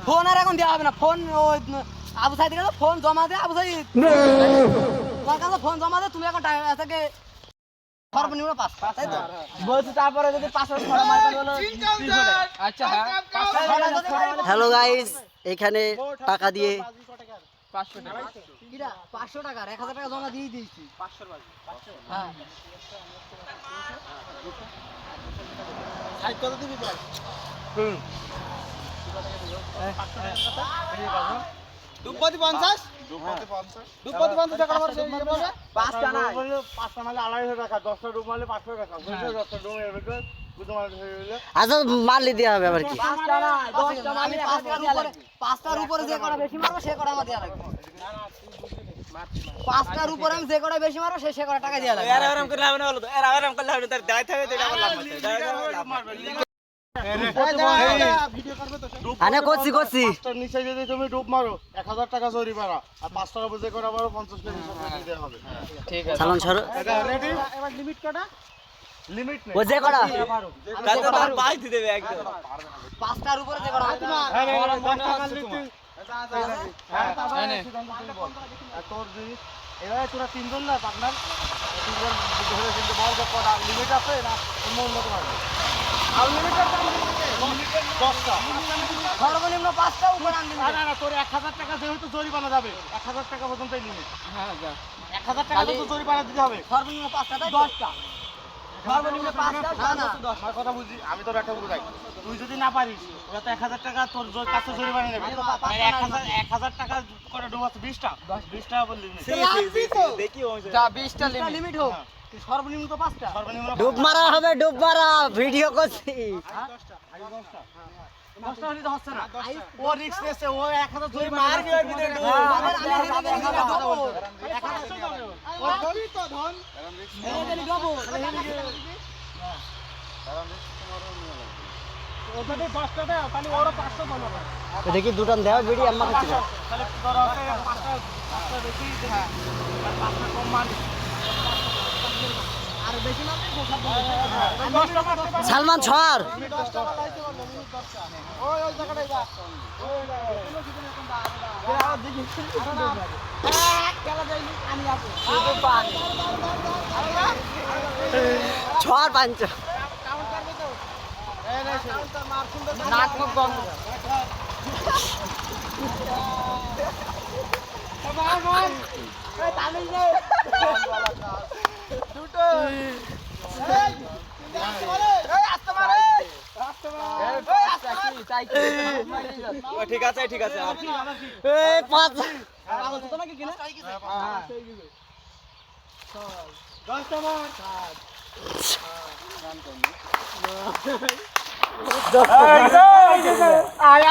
Phone আর এখন দেওয়া হবে না। ফোন আবু সাইদ গেল, ফোন জমা দে। আবু সাইদ তোমার কাছে ফোন জমা দে, তুমি এখন থেকে সর্বনিম্ন 500, তাই তো বলছি। তারপরে যদি 500 ছড়া মার বলো। আচ্ছা হ্যাঁ, হ্যালো গাইস, এখানে টাকা দিয়ে 500 টাকা কিরা 500 টাকা 1000 টাকা জমা দিয়ে দিয়েছি। 500 বাজে 500 হ্যাঁ। সাইড কত দিবি বল? দুপতি 50 দুপতি 50 টাকা আমার সেই বলে 5 টা না 5 টা মানে 250 টাকা 10 টা ডুব মারলে 500 টাকা 10 টা ডুব এর ভিতর বুঝো মারলে হয়ে গেল। আচ্ছা মারলি দেয়া হবে আবার কি 5 টা না 10 টা আমি 5 টার উপরে 5 টার উপরে যে করা বেশি মারবে সে করা আমার দেয়া লাগবে। 5 টার উপরে আমি যে করা বেশি মারব সে করা টাকা দেয়া লাগবে। আরাম করে লাভ না হলো তো আরাম করলে হবে তার দায় থাকে এটা আমার লাভ আছে লাভ মারবে। আনে করছি পাঁচটার নিচে যদি তুমি ডুব মারো 1000 টাকা জরিমানা, আর 5 টাকা বুঝে করে মারো 50 টাকা হিসাব দিতে হবে। ঠিক আছে চালান ছাড়ো। এটা রেডি। এবার লিমিট কটা? লিমিট নেই বুঝে করা কালকে তার পাই দিতে দেবে একদম 5টার উপরে যে করা হয় তোমার। হ্যাঁ তোর জিনিস এবারে তোরা তিনজন না পার্টনার, তিনজন ধরে কিন্তু বল যে কটা লিমিট আছে না অন্য মতো হবে। আর লিমিটের দাম লিমিটের 10টা সর্বনিম্ন 5টা উপর আনবি না। না তোর 1000 টাকা যেহেতু জরিমানা যাবে 1000 টাকা পর্যন্তই লিমিট। হ্যাঁ যা 1000 টাকা তো জরিমানা দিতে হবে। সর্বনিম্ন 5টা তাই 10টা সর্বনিম্ন 5টা না 10 আর কথা বুঝি আমি তোর একটা বুঝাই। তুই যদি না পারিস ওরা তো 1000 টাকা তোর কাছে জরিমানা নেবে। 1000 টাকা করে ডুবাস 20টা 20টা বললি দেখি যা 20টা লিমিট হোক। সর্বনিম্ন তো 5টা সর্বনিম্ন ডুব মারা হবে ডুব মারা ভিডিও করছি 10টা আগে 10টা 10টা হলে তো হচ্ছে না। ও রিস্ক নেছে ও 1000 ধরে মার কি ভিতরে ডুব আমি দেবো 1000 ও ধরি তো ধন এই দেলি দেবো ওটাতে 10টা দাও খালি ওরও 500 বলো দেখি দুটান দাও ভিডিও আম্মা কাছে তাহলে ধরো 5টা বেশি হ্যাঁ 5টা কম মারি আর বেশি না সালমান ছড় 10টা বানাইতে বলো 10টা ওই জায়গাটায় যা ওই এখন দেখি খেলা যাইনি আমি আসি শুধু পানি ছড় পাঁচ কাউন্ট করবে তো এই রে কাউন্টার মার সুন্দর নাক মুখ বন্ধ মার মার এই তামিল রে দুটো ঠিক আছে ঠিক আছে আয়